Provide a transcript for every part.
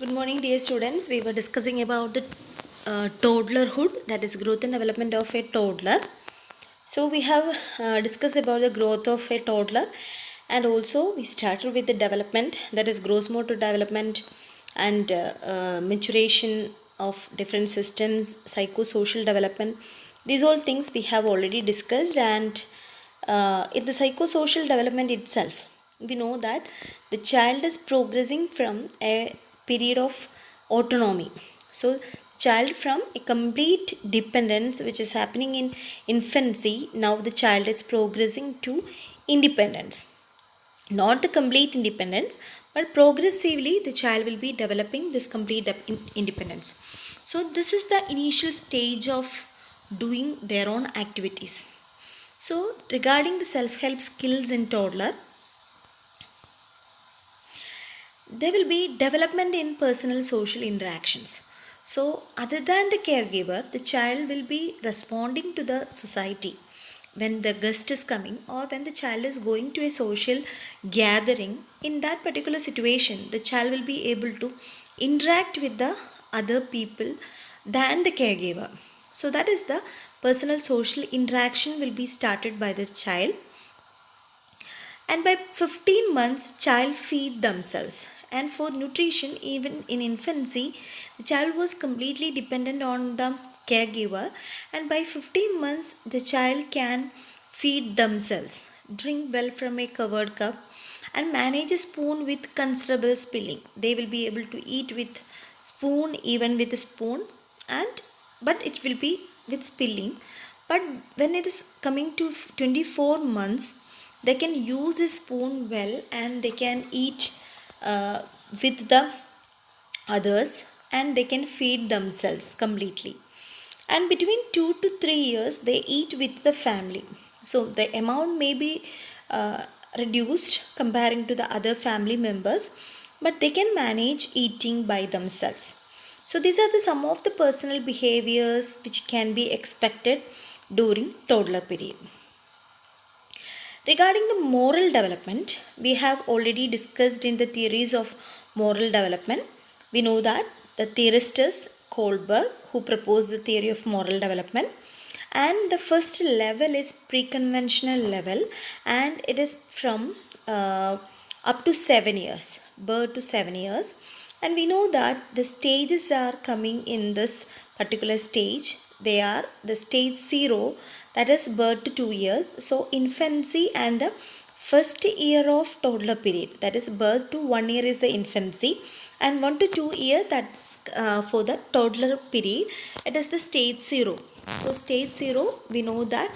Good morning, dear students. We were discussing about the toddlerhood, that is growth and development of a toddler. So we have discussed about the growth of a toddler, and also we started with the development, that is gross motor development and maturation of different systems, psychosocial development. These all things we have already discussed, and in the psychosocial development itself, we know that the child is progressing from a period of autonomy. So child from a complete dependence which is happening in infancy, now the child is progressing to independence. Not the complete independence, but progressively the child will be developing this complete independence. So this is the initial stage of doing their own activities. So regarding the self-help skills in toddler, there will be development in personal social interactions. So other than the caregiver, the child will be responding to the society when the guest is coming, or when the child is going to a social gathering. In that particular situation, the child will be able to interact with the other people than the caregiver. So that is the personal social interaction will be started by this child. And by 15 months child feed themselves, and for nutrition, even in infancy, the child was completely dependent on the caregiver, and by 15 months the child can feed themselves, drink well from a covered cup, and manage a spoon with considerable spilling. They will be able to eat with spoon, even with a spoon, and but it will be with spilling. But when it is coming to 24 months, they can use a spoon well, and they can eat uh, with the others, and they can feed themselves completely. And between 2 to 3 years they eat with the family, so the amount may be uh, reduced comparing to the other family members, but they can manage eating by themselves. So these are the some of the personal behaviors which can be expected during toddler period. Regarding the moral development, we have already discussed in the theories of moral development. We know that the theorist is Kohlberg, who proposed the theory of moral development. And the first level is pre-conventional level, and it is from up to 7 years, birth to 7 years. And we know that the stages are coming in this particular stage. They are the stage 0, that is birth to 2 years. So infancy and the first year of toddler period, that is birth to 1 year is the infancy, and 1 to 2 year, that's for the toddler period, it is the stage 0. So stage 0, we know that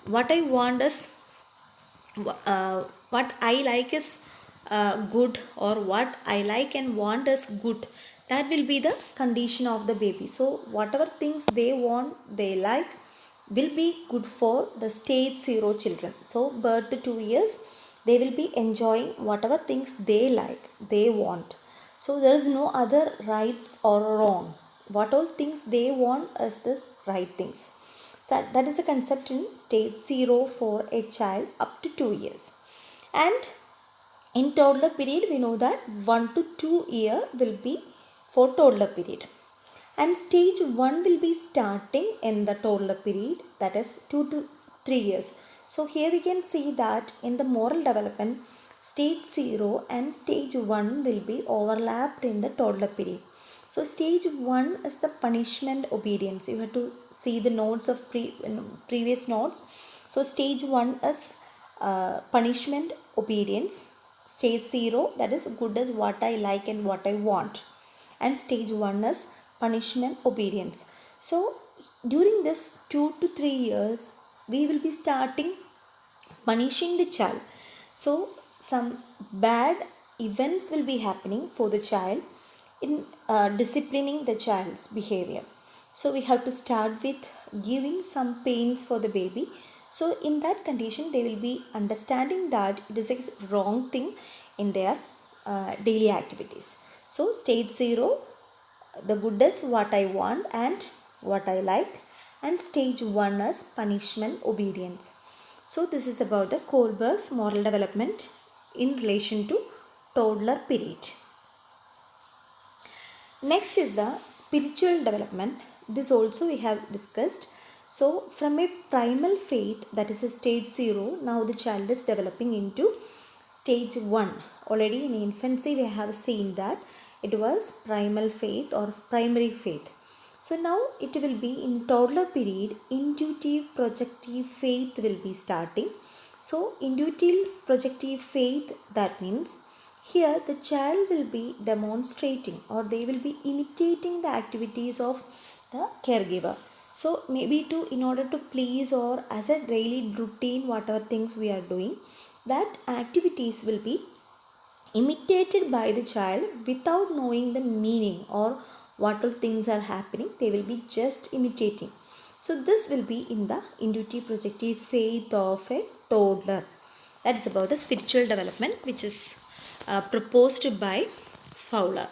what I want is what I like is good, or what I like and want is good. That will be the condition of the baby. So whatever things they want, they like, will be good for the stage 0 children. So birth to 2 years, they will be enjoying whatever things they like, they want. So there is no other rights or wrong. What all things they want is the right things. So that is a concept in stage 0 for a child up to 2 years. And in toddler period, we know that 1 to 2 year will be for toddler period. And stage 1 will be starting in the toddler period, that is 2 to 3 years. So here we can see that in the moral development, stage 0 and stage 1 will be overlapped in the toddler period. So stage 1 is the punishment obedience. You have to see the notes of previous notes. So stage 1 is punishment obedience. Stage 0, that is good as what I like and what I want. And stage 1 is punishment obedience. So during this 2 to 3 years, we will be starting punishing the child. So some bad events will be happening for the child in disciplining the child's behavior. So we have to start with giving some pains for the baby. So in that condition, they will be understanding that this is a wrong thing in their daily activities. So stage 0, the good is what I want and what I like, and stage 1 is punishment obedience. So this is about the Kohlberg's moral development in relation to toddler period. Next is the spiritual development. This also we have discussed. So from a primal faith, that is a stage 0, now the child is developing into stage 1. Already in infancy we have seen that it was primal faith or primary faith. So now it will be in toddler period, intuitive projective faith will be starting. So intuitive projective faith, that means here the child will be demonstrating or they will be imitating the activities of the caregiver. So maybe to in order to please or as a daily routine whatever things we are doing, that activities will be imitated by the child without knowing the meaning or what all things are happening. They will be just imitating. So this will be in the intuitive projective faith of a toddler. That is about the spiritual development, which is proposed by Fowler.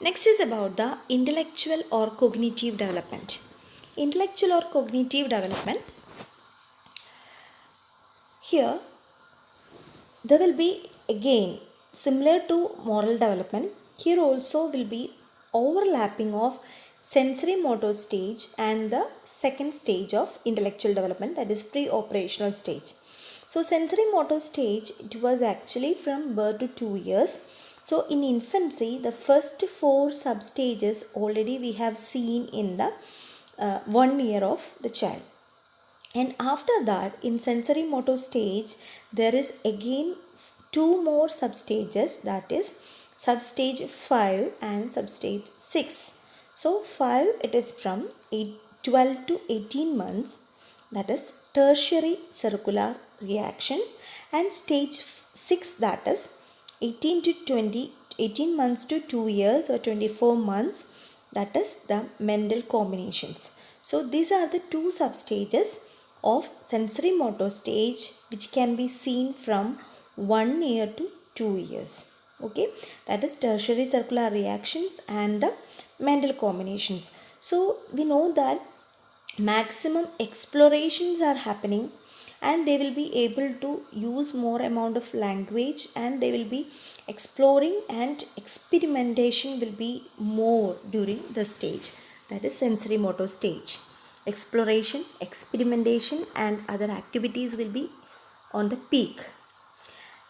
Next is about the intellectual or cognitive development. Intellectual or cognitive development, here there will be again similar to moral development. Here also will be overlapping of sensory motor stage and the second stage of intellectual development, that is pre-operational stage. So sensory motor stage, it was actually from birth to 2 years. So in infancy, the first 4 substages already we have seen in the 1 year of the child. And after that, in sensory motor stage, there is again 2 more substages, that is substage 5 and substage 6. So 5, it is from 12 to 18 months, that is tertiary circular reactions, and stage 6, that is 18 months to 2 years or 24 months, that is the mental combinations. So these are the 2 substages of sensory motor stage which can be seen from 1 year to 2 years. Okay, that is tertiary circular reactions and the mental combinations. So we know that maximum explorations are happening and they will be able to use more amount of language and they will be exploring and experimentation will be more during the stage, that is sensory motor stage. Exploration, experimentation and other activities will be on the peak.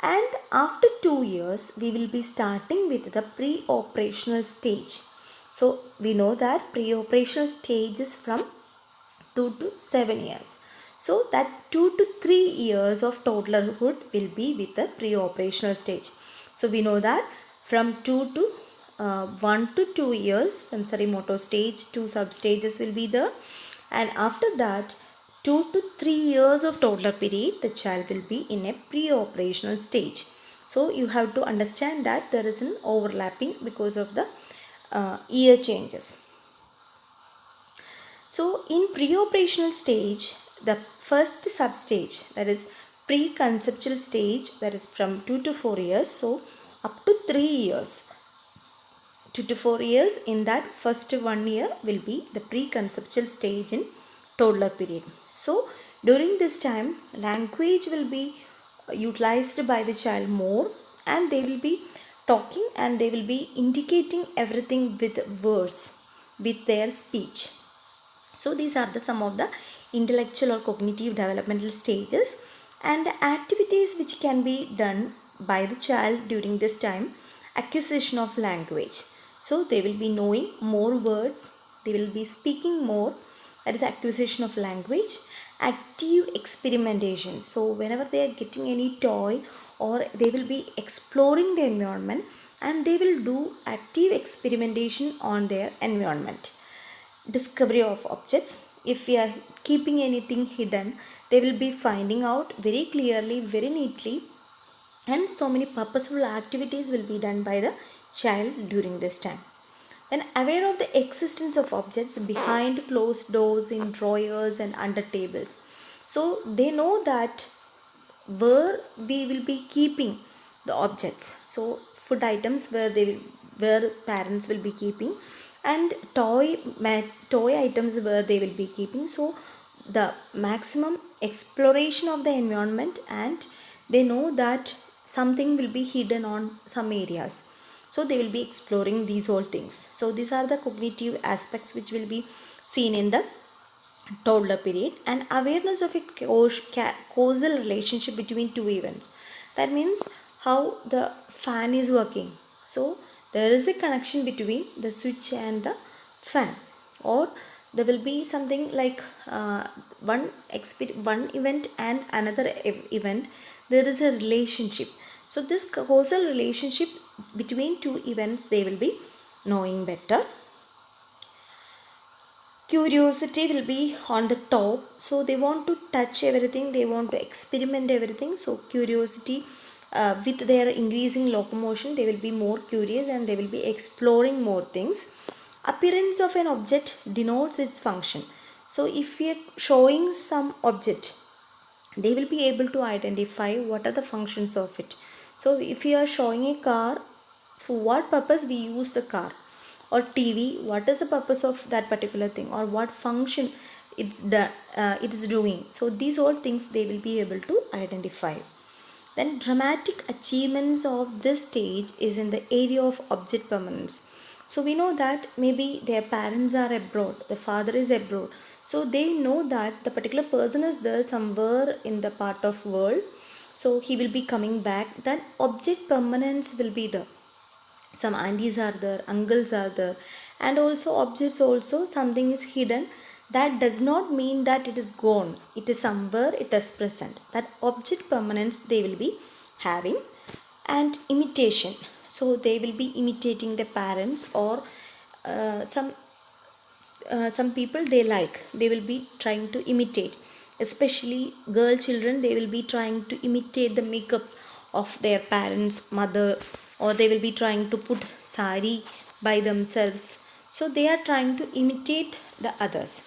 And after 2 years we will be starting with the pre-operational stage. So we know that pre-operational stage is from 2 to 7 years. So that 2 to 3 years of toddlerhood will be with the pre-operational stage. So we know that from 1 to 2 years sensory motor stage, 2 substages will be there, and after that 2 to 3 years of toddler period the child will be in a pre-operational stage. So you have to understand that there is an overlapping because of the year changes. So in pre-operational stage, the first substage, that is pre-conceptual stage, that is from 2 to 4 years. So up to 3 years, 2 to 4 years, in that first 1 year will be the pre-conceptual stage in toddler period. So during this time language will be utilized by the child more and they will be talking and they will be indicating everything with words, with their speech. So these are the some of the intellectual or cognitive developmental stages and the activities which can be done by the child during this time. Acquisition of language. So they will be knowing more words, they will be speaking more, that is acquisition of language. Active experimentation. So whenever they are getting any toy or they will be exploring the environment and they will do active experimentation on their environment. Discovery of objects. If we are keeping anything hidden, they will be finding out very clearly, very neatly, and so many purposeful activities will be done by the child during this time. Then aware of the existence of objects behind closed doors, in drawers and under tables. So they know that where we will be keeping the objects. So food items where parents will be keeping, and toy items where they will be keeping. So the maximum exploration of the environment, and they know that something will be hidden on some areas. So they will be exploring these all things. So these are the cognitive aspects which will be seen in the toddler period. And awareness of a causal relationship between two events. That means how the fan is working. So there is a connection between the switch and the fan, or there will be something like one event and another event. There is a relationship. So this causal relationship between two events they will be knowing better. Curiosity will be on the top, so they want to touch everything, they want to experiment everything. So curiosity, with their increasing locomotion, they will be more curious and they will be exploring more things. Appearance of an object denotes its function. So if we are showing some object, they will be able to identify what are the functions of it. So if you are showing a car, for what purpose we use the car, or TV, what is the purpose of that particular thing, or what function it is doing. So these all things they will be able to identify. Then dramatic achievements of this stage is in the area of object permanence. So we know that maybe their parents are abroad, the father is abroad. So they know that the particular person is there somewhere in the part of world. So he will be coming back. Then object permanence will be there. Some aunties are there, uncles are there, and also objects also something is hidden. That does not mean that it is gone. It is somewhere, it is present. That object permanence they will be having. And imitation. So they will be imitating the parents, or some people they will be trying to imitate, especially girl children, they will be trying to imitate the makeup of their parents mother, or they will be trying to put sari by themselves. So they are trying to imitate the others.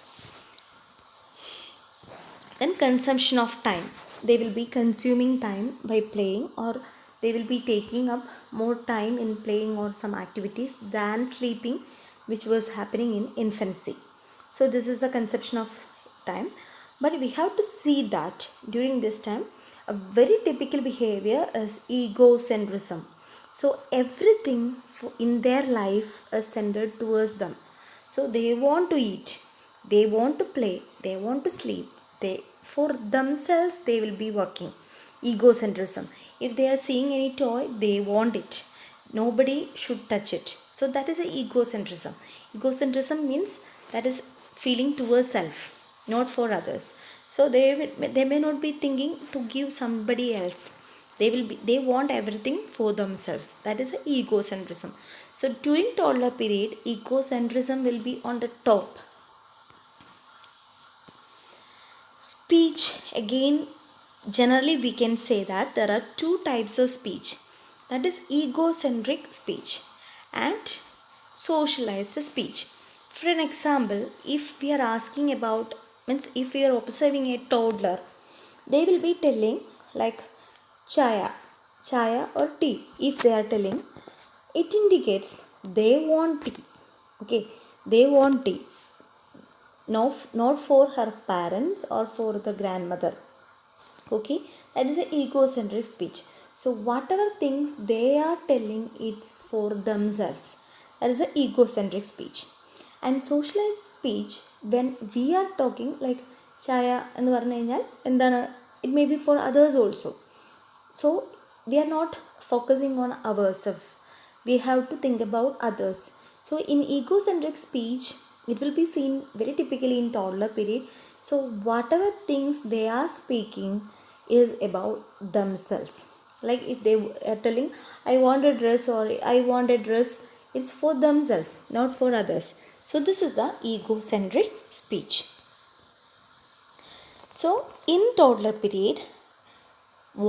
Then consumption of time, they will be consuming time by playing, or they will be taking up more time in playing or some activities than sleeping, which was happening in infancy. So this is the conception of time. But we have to see that during this time a very typical behavior is egocentrism. So everything in their life is centered towards them. So they want to eat, they want to play, they want to sleep, they for themselves they will be working. Egocentrism. If they are seeing any toy, they want it, nobody should touch it. So that is a egocentrism. Egocentrism means that is feeling towards self, not for others. So they may not be thinking to give somebody else. They want everything for themselves. That is a egocentrism. So during toddler period, egocentrism will be on the top. Speech, again, generally we can say that there are two types of speech. That is egocentric speech and socialized speech. For an example, if we are asking about, means if we are observing a toddler, they will be telling like chaya, chaya or tea. If they are telling, it indicates they want tea. Okay, they want tea. No, not for her parents or for the grandmother. Okay, that is an egocentric speech. So whatever things they are telling, it's for themselves. That is an egocentric speech. And socialized speech, when we are talking like chaya എന്ന് പറഞ്ഞു കഴിഞ്ഞാൽ എന്താണ്, it may be for others also. So we are not focusing on ourselves, we have to think about others. So in egocentric speech, it will be seen very typically in toddler period. So whatever things they are speaking is about themselves. Like if they are telling I want a dress, or I want a dress, it's for themselves, not for others. So this is the egocentric speech. So in toddler period,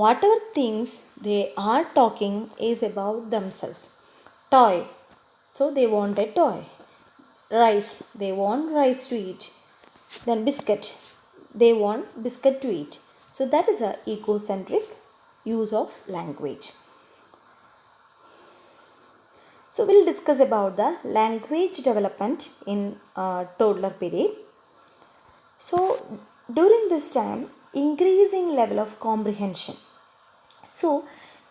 whatever things they are talking is about themselves. Toy, so they want a toy. Rice, they want rice to eat. Then biscuit, they want biscuit to eat. So that is a egocentric use of language. So we'll discuss about the language development in toddler period. So during this time, increasing level of comprehension. So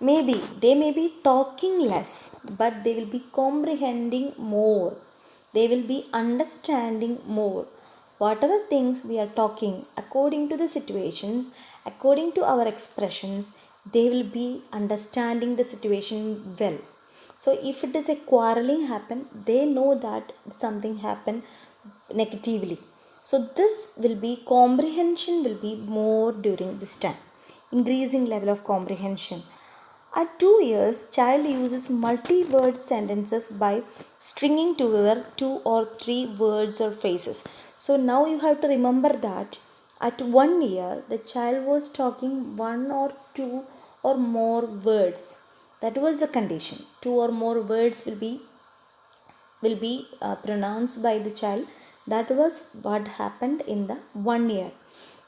Maybe they may be talking less, but they will be comprehending more. They will be understanding more. Whatever things we are talking, according to the situations, according to our expressions, they will be understanding the situation well. So if it is a quarreling happen, they know that something happened negatively. So this will be comprehension will be more during this time, increasing level of comprehension. At 2 years, child uses multi-word sentences by stringing together 2 or 3 words or phrases. So now you have to remember that at 1 year the child was talking 1 or 2 or more words. That was the condition. 2 or more words will be pronounced by the child. That was what happened in the 1 year.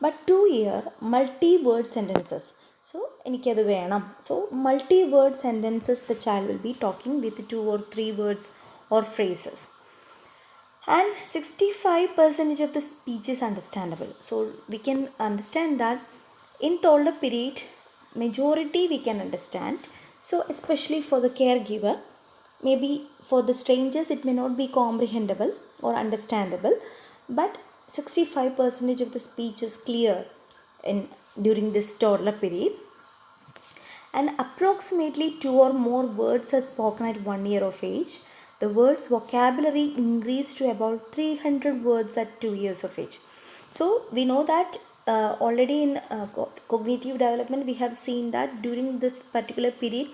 But 2 year multi word sentences. So എനിക്കത് വേണം. So multi word sentences the child will be talking with 2 or 3 words or phrases. And 65% of the speech is understandable. So we can understand that in toddler period majority we can understand. So especially for the caregiver, maybe for the strangers it may not be comprehensible or understandable, but 65% of the speech is clear in during this toddler period. And approximately 2 or more words are spoken at 1 year of age. The words vocabulary increased to about 300 words at 2 years of age. So we know that already in cognitive development we have seen that during this particular period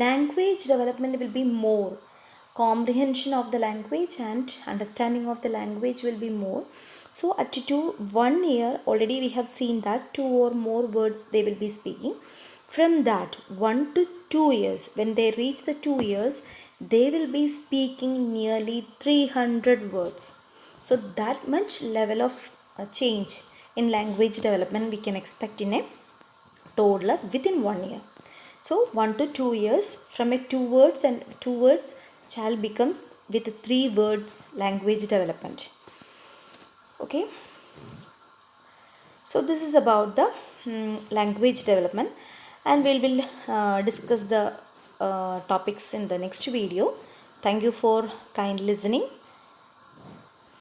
language development will be more. Comprehension of the language and understanding of the language will be more. So at 1 year already we have seen that 2 or more words they will be speaking. From that 1 to 2 years, when they reach the 2 years, they will be speaking nearly 300 words. So that much level of change in language development we can expect in a toddler within 1 year. So 1 to 2 years, from a 2 words child becomes with 3 words language development. Okay. So this is about the language development, and we will discuss the topics in the next video. Thank you for kind listening.